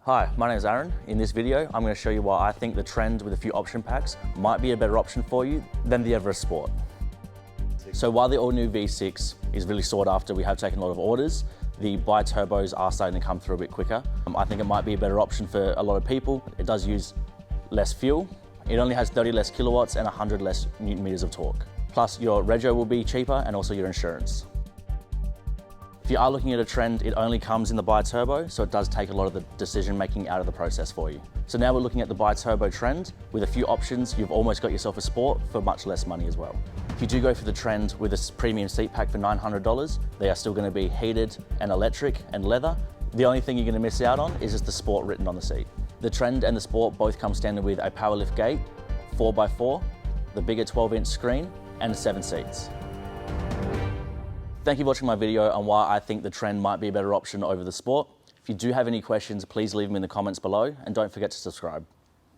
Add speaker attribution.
Speaker 1: Hi, my name is Aaron. In this video, I'm going to show you why I think the Trend with a few option packs might be a better option for you than the Everest Sport. So while the all-new V6 is really sought after, we have taken a lot of orders, the bi-turbos are starting to come through a bit quicker. I think it might be a better option for a lot of people. It does use less fuel. It only has 30 less kilowatts and 100 less newton meters of torque. Plus your rego will be cheaper and also your insurance. If you are looking at a Trend, it only comes in the bi-turbo, so it does take a lot of the decision making out of the process for you. So now we're looking at the bi-turbo Trend. With a few options, you've almost got yourself a Sport for much less money as well. If you do go for the Trend with a premium seat pack for $900, they are still going to be heated and electric and leather. The only thing you're going to miss out on is just the Sport written on the seat. The Trend and the Sport both come standard with a power lift gate, 4x4, the bigger 12-inch screen, and 7 seats. Thank you for watching my video on why I think the Trend might be a better option over the Sport. If you do have any questions, please leave them in the comments below and don't forget to subscribe.